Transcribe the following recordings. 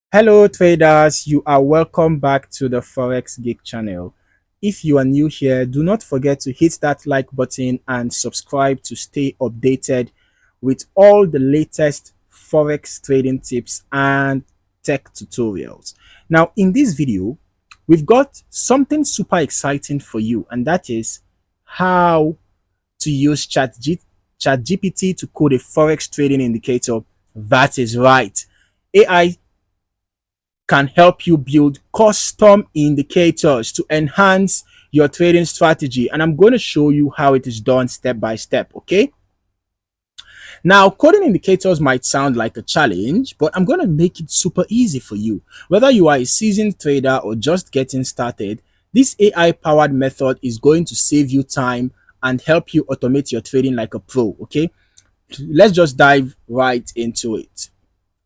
Hello traders, you are welcome back to the Forex Geek channel. If you are new here, do not forget to hit that like button and subscribe to stay updated with all the latest Forex trading tips and tech tutorials. Now, in this video, we've got something super exciting for you, and that is how to use ChatGPT to code a Forex trading indicator. That is right. AI can help you build custom indicators to enhance your trading strategy. And I'm going to show you how it is done step by step. Okay. Now, coding indicators might sound like a challenge, but I'm going to make it super easy for you. Whether you are a seasoned trader or just getting started, this AI powered method is going to save you time and help you automate your trading like a pro. Okay. Let's just dive right into it.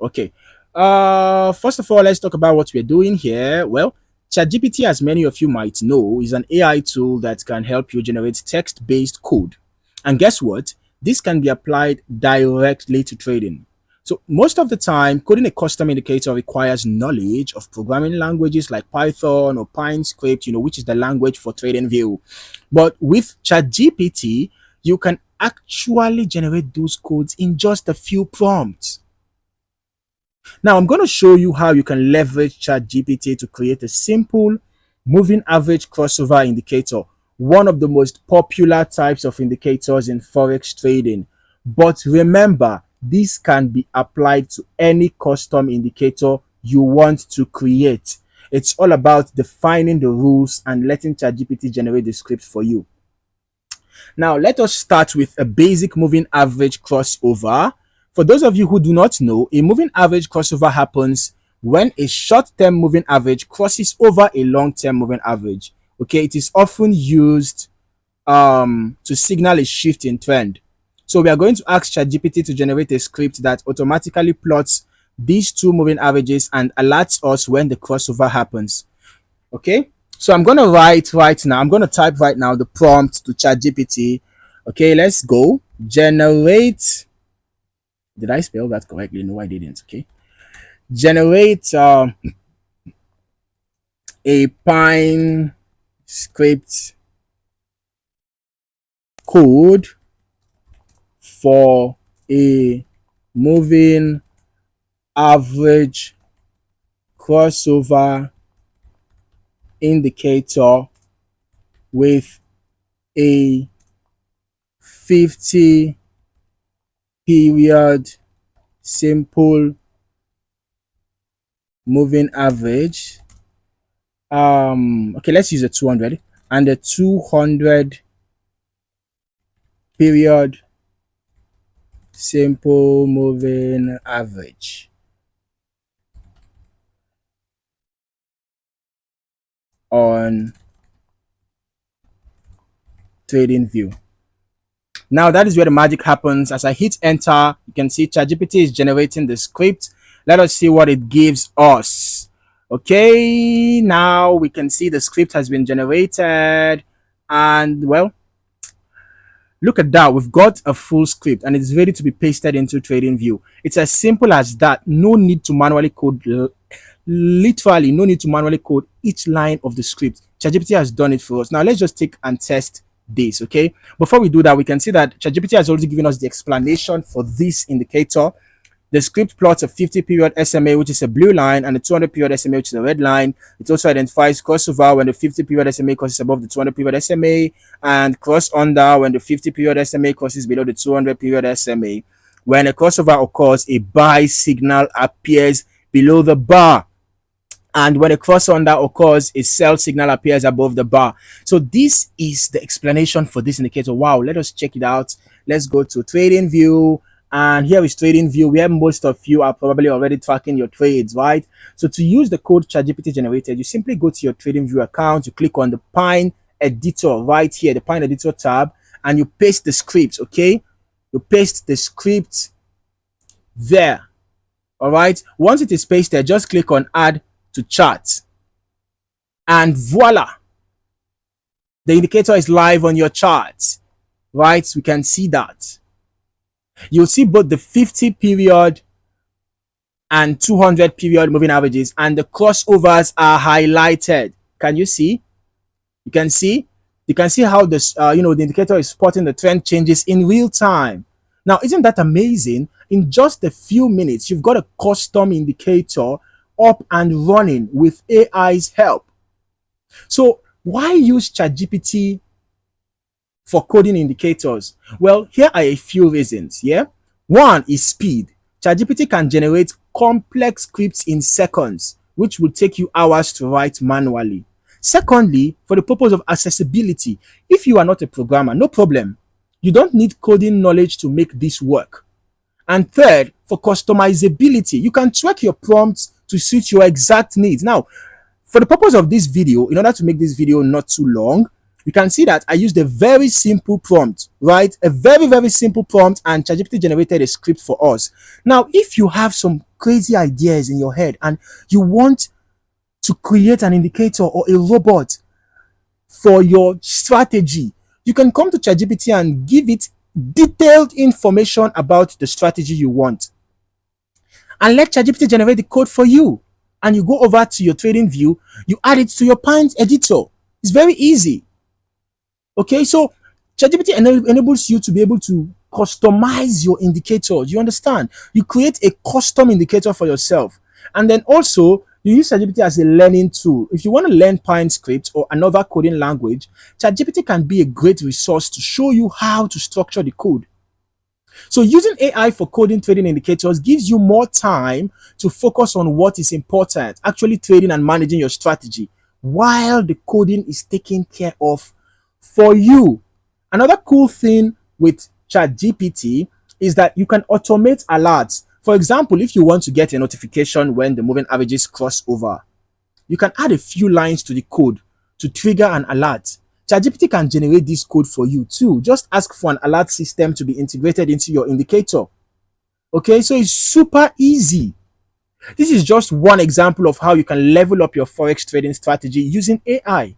Okay. First of all, let's talk about what we're doing here. Well, ChatGPT, as many of you might know, is an AI tool that can help you generate text-based code. And guess what? This can be applied directly to trading. So most of the time, coding a custom indicator requires knowledge of programming languages like Python or PineScript, which is the language for trading view. But with ChatGPT, you can actually generate those codes in just a few prompts. Now, I'm going to show you how you can leverage ChatGPT to create a simple moving average crossover indicator, one of the most popular types of indicators in Forex trading. But remember, this can be applied to any custom indicator you want to create. It's all about defining the rules and letting ChatGPT generate the script for you. Now, let us start with a basic moving average crossover. For those of you who do not know, a moving average crossover happens when a short-term moving average crosses over a long-term moving average. Okay, it is often used to signal a shift in trend. So we are going to ask ChatGPT to generate a script that automatically plots these two moving averages and alerts us when the crossover happens. Okay, so I'm going to write right now. I'm going to type right now the prompt to ChatGPT. Okay, let's go. Generate. Did I spell that correctly? No, I didn't. Okay. Generate a Pine script code for a moving average crossover indicator with a 50 period simple moving average. Okay, let's use a 200 and a 200 period simple moving average on trading view. Now that is where the magic happens. As I hit enter, you can see ChatGPT is generating the script. Let us see what it gives us. Okay, now we can see the script has been generated, and well, look at that. We've got a full script and it's ready to be pasted into TradingView. It's as simple as that. No need to manually code, literally no need to manually code each line of the script. ChatGPT has done it for us. Now let's just take and test this. Okay, before we do that, we can see that ChatGPT has already given us the explanation for this indicator. The script plots a 50 period SMA, which is a blue line, and a 200 period SMA, which is a red line. It also identifies crossover when the 50 period SMA crosses above the 200 period SMA, and cross under when the 50 period SMA crosses below the 200 period SMA. When a crossover occurs, a buy signal appears below the bar. And when a cross under occurs, a sell signal appears above the bar. So this is the explanation for this indicator. Wow, let us check it out. Let's go to TradingView. And here is TradingView, where most of you are probably already tracking your trades, right? So to use the code ChatGPT generated, you simply go to your TradingView account, you click on the Pine editor right here, the Pine editor tab, and you paste the script, okay? You paste the script there, all right? Once it is pasted, just click on add to chart, and voila, the indicator is live on your chart, right? We can see that. You'll see both the 50 period and 200 period moving averages, and the crossovers are highlighted. Can you see? You can see. You can see how this, the indicator is spotting the trend changes in real time. Now, isn't that amazing? In just a few minutes, you've got a custom indicator up and running with AI's help. So why use ChatGPT for coding indicators? Well, here are a few reasons. Yeah, one is speed. ChatGPT can generate complex scripts in seconds, which will take you hours to write manually. Secondly, for the purpose of accessibility, if you are not a programmer, no problem. You don't need coding knowledge to make this work. And third, for customizability, you can tweak your prompts to suit your exact needs. Now, for the purpose of this video, in order to make this video not too long, you can see that I used a very simple prompt, right? A very, very simple prompt, and ChatGPT generated a script for us. Now, if you have some crazy ideas in your head and you want to create an indicator or a robot for your strategy, you can come to ChatGPT and give it detailed information about the strategy you want. And let ChatGPT generate the code for you. And you go over to your trading view, you add it to your Pint editor. It's very easy. Okay, so ChatGPT enables you to be able to customize your indicators. You understand? You create a custom indicator for yourself. And then also, you use ChatGPT as a learning tool. If you want to learn Pint script or another coding language, ChatGPT can be a great resource to show you how to structure the code. So using AI for coding trading indicators gives you more time to focus on what is important, actually trading and managing your strategy, while the coding is taken care of for you. Another cool thing with ChatGPT is that you can automate alerts. For example, if you want to get a notification when the moving averages cross over, you can add a few lines to the code to trigger an alert. ChatGPT can generate this code for you too. Just ask for an alert system to be integrated into your indicator. Okay, so it's super easy. This is just one example of how you can level up your Forex trading strategy using AI.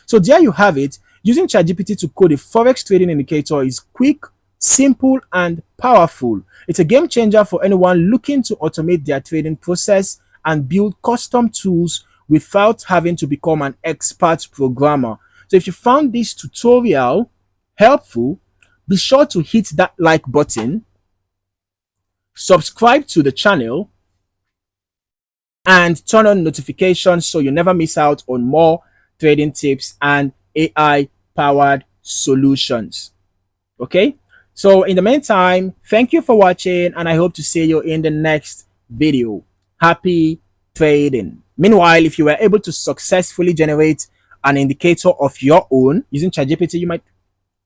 So there you have it. Using ChatGPT to code a Forex trading indicator is quick, simple, and powerful. It's a game changer for anyone looking to automate their trading process and build custom tools without having to become an expert programmer. So if you found this tutorial helpful, be sure to hit that like button, subscribe to the channel, and turn on notifications so you never miss out on more trading tips and AI powered solutions. Okay, so in the meantime, thank you for watching, and I hope to see you in the next video. Happy trading. Meanwhile, if you were able to successfully generate an indicator of your own using ChatGPT, you might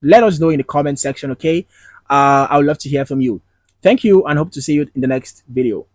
let us know in the comment section. Okay, I would love to hear from you. Thank you, and hope to see you in the next video.